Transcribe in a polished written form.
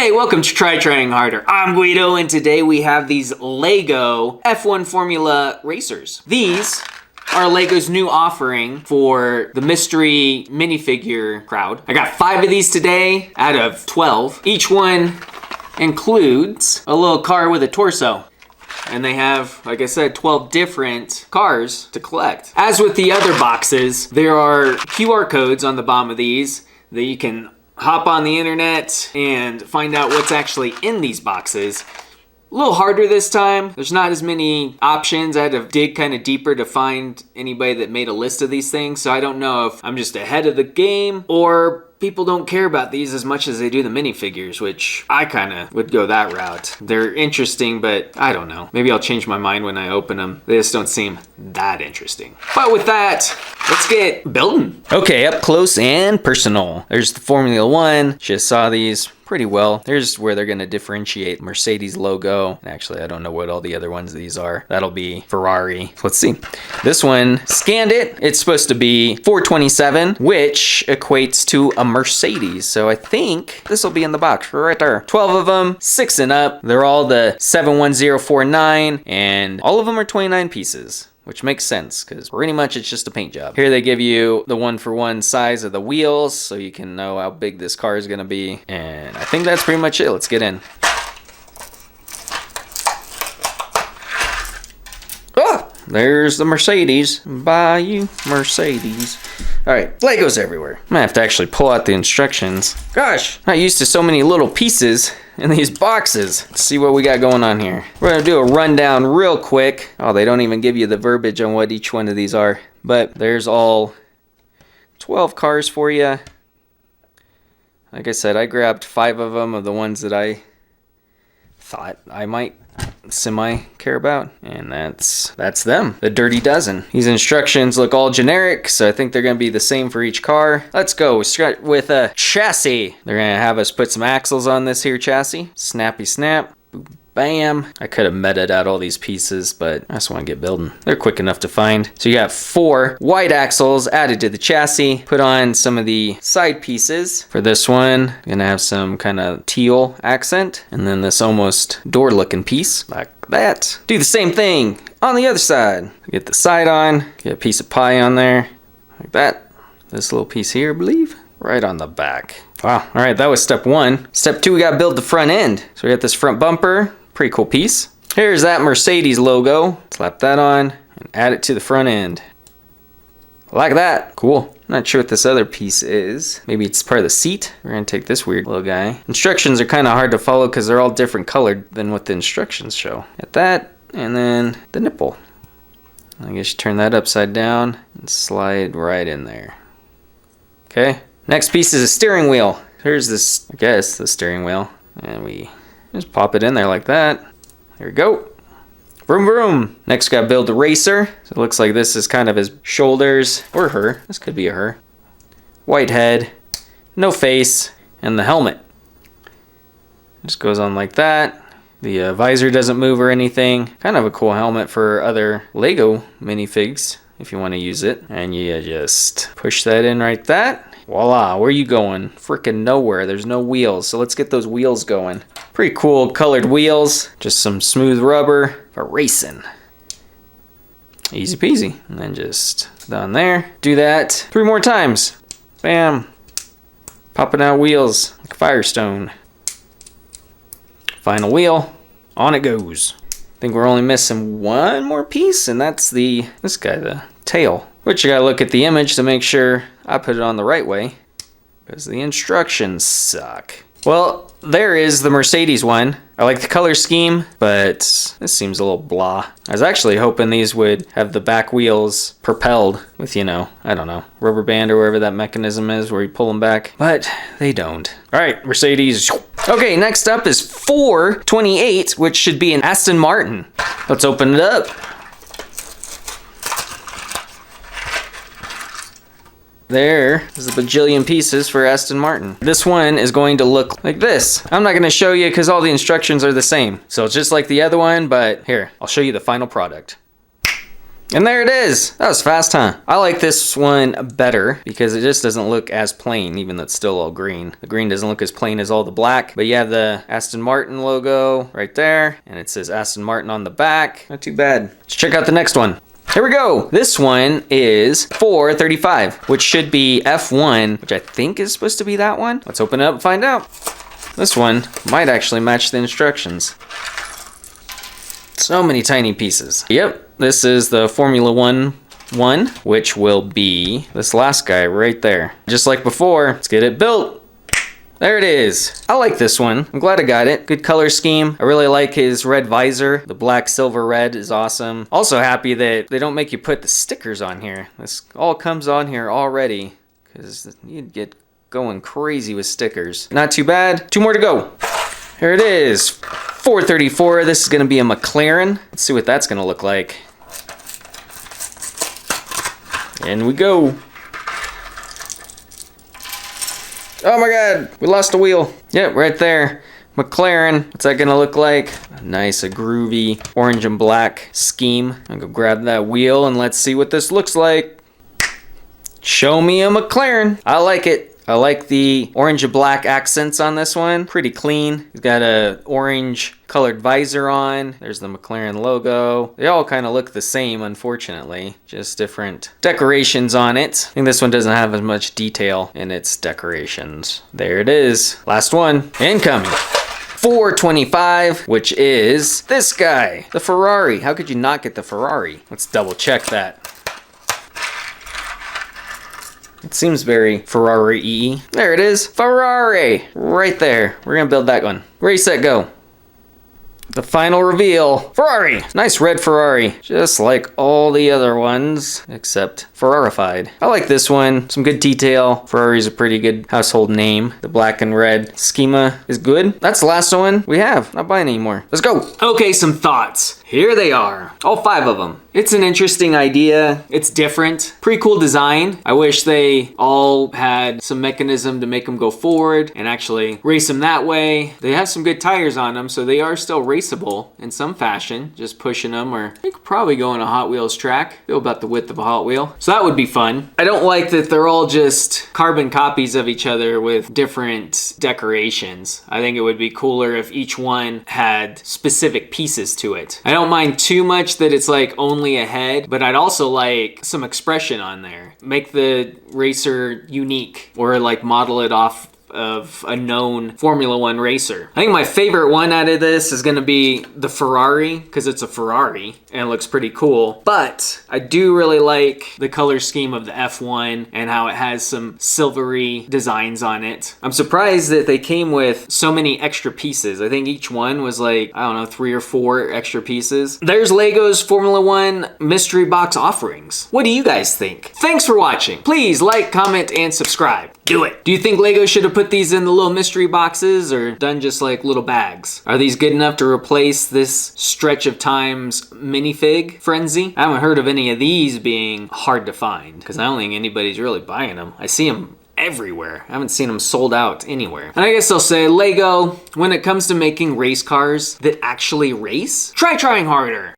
Hey, welcome to Try Trying Harder. I'm Guido, and today we have these Lego F1 Formula Racers. These are Lego's new offering for the mystery minifigure crowd. I got 5 of these today out of 12. Each one includes a little car with a torso. And they have, like I said, 12 different cars to collect. As with the other boxes, there are QR codes on the bottom of these that you can hop on the internet and find out what's actually in these boxes. A little harder this time. There's not as many options. I had to dig kind of deeper to find anybody that made a list of these things. So I don't know if I'm just ahead of the game or people don't care about these as much as they do the minifigures, which I kind of would go that route. They're interesting, but I don't know. Maybe I'll change my mind when I open them. They just don't seem that interesting. But with that, let's get building. Okay, up close and personal. There's the Formula One. Just saw these pretty well. Here's where they're going to differentiate Mercedes logo. And actually, I don't know what all the other ones these are. That'll be Ferrari. Let's see. This one, scanned it. It's supposed to be 427, which equates to a Mercedes. So I think this will be in the box right there. 12 of them, 6 and up. They're all the 71049, and all of them are 29 pieces. Which makes sense, because pretty much it's just a paint job. Here they give you the 1-for-1 size of the wheels, so you can know how big this car is gonna be. And I think that's pretty much it. Let's get in. Oh, there's the Mercedes. Bayou Mercedes. All right, Legos everywhere. I'm gonna have to actually pull out the instructions. Gosh, not used to so many little pieces in these boxes. Let's see what we got going on here. We're gonna do a rundown real quick. Oh, they don't even give you the verbiage on what each one of these are, but there's all 12 cars for you. Like I said, I grabbed 5 of them, of the ones that I thought I might semi care about, and that's them, the dirty dozen. These instructions look all generic, so I think they're gonna be the same for each car. Let's go. We start with a chassis. They're gonna have us put some axles on this here chassis. Snappy snap. Boom, bam. I could have meted out all these pieces, but I just want to get building. They're quick enough to find. So you got 4 white axles added to the chassis. Put on some of the side pieces. For this one, I'm gonna have some kind of teal accent, and then this almost door looking piece like that. Do the same thing on the other side. Get the side on, get a piece of pie on there like that. This little piece here, I believe, right on the back. Wow, all right, that was step 1. Step 2, we gotta build the front end. So we got this front bumper, pretty cool piece. Here's that Mercedes logo. Slap that on and add it to the front end. Like that, cool. Not sure what this other piece is. Maybe it's part of the seat. We're gonna take this weird little guy. Instructions are kind of hard to follow because they're all different colored than what the instructions show. Get that, and then the nipple. I guess you turn that upside down and slide right in there. Okay. Next piece is a steering wheel. Here's this, I guess, the steering wheel. And we just pop it in there like that. There we go. Vroom vroom. Next, gotta build the racer. So it looks like this is kind of his shoulders, or her. This could be a her. White head, no face, and the helmet. Just goes on like that. The visor doesn't move or anything. Kind of a cool helmet for other Lego minifigs if you want to use it. And you just push that in right that. Voila, where are you going? Freaking nowhere. There's no wheels, so let's get those wheels going. Pretty cool colored wheels. Just some smooth rubber for racing. Easy peasy. And then just down there. Do that 3 more times. Bam. Popping out wheels like Firestone. Final wheel. On it goes. I think we're only missing 1 more piece, and that's this guy, the tail. Which you gotta look at the image to make sure I put it on the right way, because the instructions suck. Well, there is the Mercedes one. I like the color scheme, but this seems a little blah. I was actually hoping these would have the back wheels propelled with, I don't know, rubber band or wherever that mechanism is where you pull them back, but they don't. All right, Mercedes. Okay, next up is 428, which should be an Aston Martin. Let's open it up. There's a bajillion pieces for Aston Martin. This one is going to look like this. I'm not going to show you because all the instructions are the same. So it's just like the other one, but here, I'll show you the final product. And there it is. That was fast, huh? I like this one better because it just doesn't look as plain, even though it's still all green. The green doesn't look as plain as all the black, but you have the Aston Martin logo right there, and it says Aston Martin on the back. Not too bad. Let's check out the next one. Here we go. This one is 435, which should be F1, which I think is supposed to be that one. Let's open it up and find out. This one might actually match the instructions. So many tiny pieces. Yep, this is the Formula One, which will be this last guy right there. Just like before, let's get it built. There it is. I like this one. I'm glad I got it. Good color scheme. I really like his red visor. The black, silver, red is awesome. Also happy that they don't make you put the stickers on here. This all comes on here already because you'd get going crazy with stickers. Not too bad. 2 more to go. Here it is. 434. This is going to be a McLaren. Let's see what that's going to look like. In we go. Oh my god, we lost a wheel. Yep, right there. McLaren, what's that gonna look like? Nice, a groovy orange and black scheme. I'll go grab that wheel and let's see what this looks like. Show me a McLaren. I like it. I like the orange and black accents on this one. Pretty clean. It's got a orange colored visor on. There's the McLaren logo. They all kind of look the same, unfortunately. Just different decorations on it. I think this one doesn't have as much detail in its decorations. There it is. Last one. Incoming. 425, which is this guy, the Ferrari. How could you not get the Ferrari? Let's double check that. It seems very Ferrari-y. There it is. Ferrari! Right there. We're gonna build that one. Ready, set, go. The final reveal. Ferrari! Nice red Ferrari. Just like all the other ones, except Ferrarified. I like this one. Some good detail. Ferrari's a pretty good household name. The black and red schema is good. That's the last one we have. Not buying anymore. Let's go. Okay, some thoughts. Here they are. All 5 of them. It's an interesting idea. It's different. Pretty cool design. I wish they all had some mechanism to make them go forward and actually race them that way. They have some good tires on them, so they are still raceable in some fashion. Just pushing them, or you could probably go on a Hot Wheels track. Feel about the width of a Hot Wheel. So that would be fun. I don't like that they're all just carbon copies of each other with different decorations. I think it would be cooler if each one had specific pieces to it. I don't mind too much that it's like only a head, but I'd also like some expression on there. Make the racer unique, or like model it off of a known Formula One racer. I think my favorite one out of this is gonna be the Ferrari, because it's a Ferrari and it looks pretty cool. But I do really like the color scheme of the F1 and how it has some silvery designs on it. I'm surprised that they came with so many extra pieces. I think each one was like, I don't know, 3 or 4 extra pieces. There's Lego's Formula One mystery box offerings. What do you guys think? Thanks for watching. Please like, comment, and subscribe. Do it. Do you think Lego should have put these in the little mystery boxes or done just like little bags? Are these good enough to replace this Stretch of Time's minifig frenzy? I haven't heard of any of these being hard to find because I don't think anybody's really buying them. I see them everywhere. I haven't seen them sold out anywhere. And I guess I'll say, Lego, when it comes to making race cars that actually race, try trying harder.